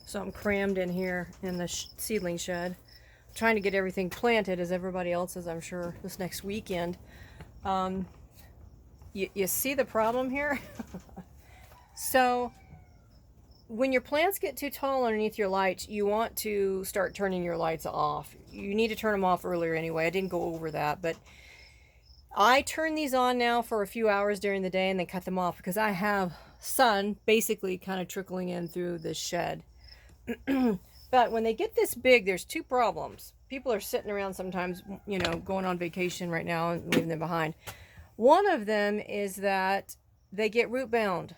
So I'm crammed in here in the seedling shed, trying to get everything planted as everybody else is, I'm sure, this next weekend. You see the problem here? So when your plants get too tall underneath your lights, you want to start turning your lights off. You need to turn them off earlier anyway. I didn't go over that, but I turn these on now for a few hours during the day and then cut them off because I have sun basically kind of trickling in through this shed. But when they get this big, there's two problems. People are sitting around sometimes, you know, going on vacation right now and leaving them behind. One of them is that they get root bound.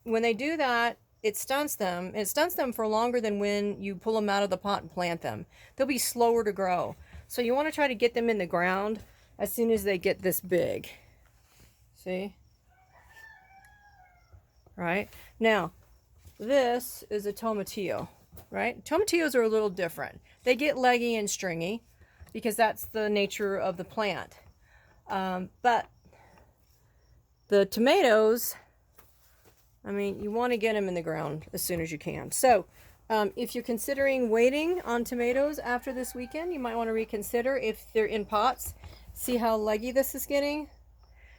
When they do that, it stunts them. It stunts them for longer than when you pull them out of the pot and plant them. They'll be slower to grow. So you want to try to get them in the ground as soon as they get this big. See? Right? Now, this is a tomatillo, right? Tomatillos are a little different. They get leggy and stringy because that's the nature of the plant. But the tomatoes, I mean, you want to get them in the ground as soon as you can. So if you're considering waiting on tomatoes after this weekend, you might want to reconsider if they're in pots. See how leggy this is getting?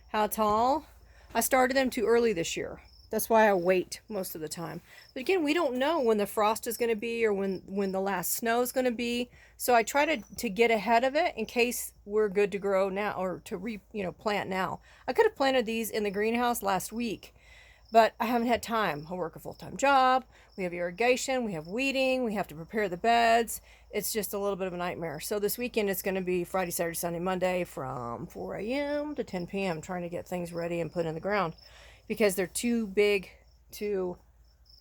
How tall? I started them too early this year. That's why I wait most of the time. But again, we don't know when the frost is going to be or when the last snow is going to be. So I try to get ahead of it in case we're good to grow now or to plant now. I could have planted these in the greenhouse last week, but I haven't had time. I work a full-time job. We have irrigation. We have weeding. We have to prepare the beds. It's just a little bit of a nightmare. So this weekend it's going to be Friday, Saturday, Sunday, Monday from 4 a.m. to 10 p.m. trying to get things ready and put in the ground because they're too big to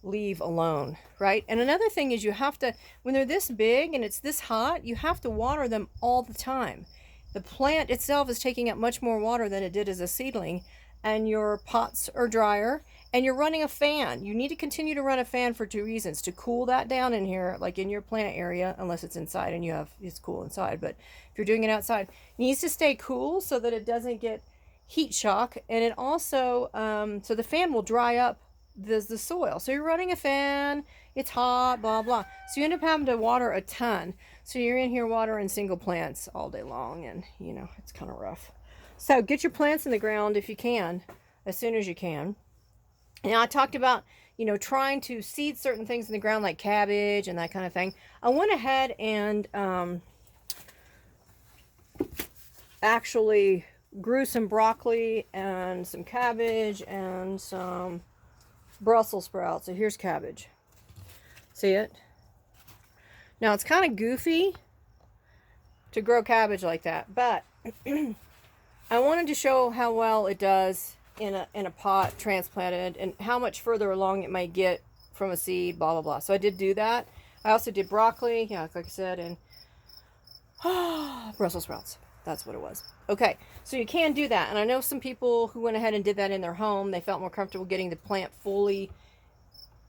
leave alone, right? And another thing is you have to, when they're this big and it's this hot, you have to water them all the time. The plant itself is taking up much more water than it did as a seedling, and your pots are drier, and you're running a fan. You need to continue to run a fan for two reasons: to cool that down in here, like in your plant area, unless it's inside and it's cool inside. But if you're doing it outside, it needs to stay cool so that it doesn't get heat shock, and it also so the fan will dry up the soil. So you're running a fan, it's hot, blah blah, so you end up having to water a ton. So you're in here watering single plants all day long, and you know it's kind of rough. So get your plants in the ground if you can, as soon as you can. Now I talked about, you know, trying to seed certain things in the ground like cabbage and that kind of thing. I went ahead and actually grew some broccoli and some cabbage and some Brussels sprouts. So here's cabbage. See it? Now it's kind of goofy to grow cabbage like that, but I wanted to show how well it does in a pot transplanted and how much further along it might get from a seed, blah blah blah. So I did do that. I also did broccoli, yeah, like I said, and Brussels sprouts. That's what it was. Okay, so you can do that. And I know some people who went ahead and did that in their home. They felt more comfortable getting the plant fully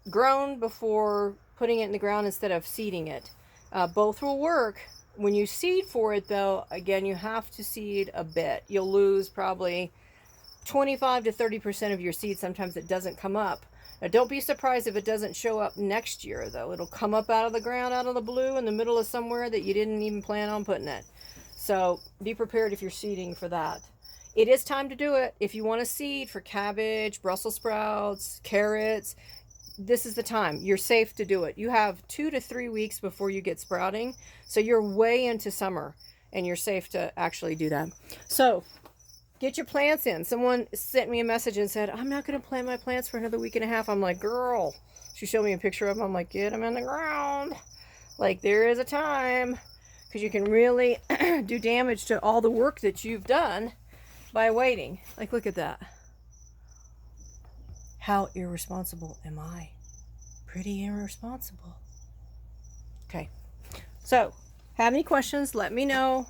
grown before putting it in the ground instead of seeding it. Both will work. When you seed for it, though, again, you have to seed a bit. You'll lose probably 25 to 30% of your seed. Sometimes it doesn't come up. Now, don't be surprised if it doesn't show up next year, though. It'll come up out of the ground, out of the blue, in the middle of somewhere that you didn't even plan on putting it. So be prepared if you're seeding for that. It is time to do it. If you want to seed for cabbage, Brussels sprouts, carrots, this is the time. You're safe to do it. You have 2 to 3 weeks before you get sprouting. So you're way into summer and you're safe to actually do that. So get your plants in. Someone sent me a message and said, I'm not going to plant my plants for another week and a half. I'm like, girl, she showed me a picture of them. I'm like, get them in the ground. Like, there is a time, because you can really do damage to all the work that you've done by waiting. Like, look at that. How irresponsible am I? Pretty irresponsible. Okay. So, have any questions? Let me know.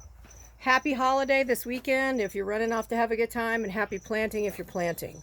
Happy holiday this weekend if you're running off to have a good time, and happy planting if you're planting.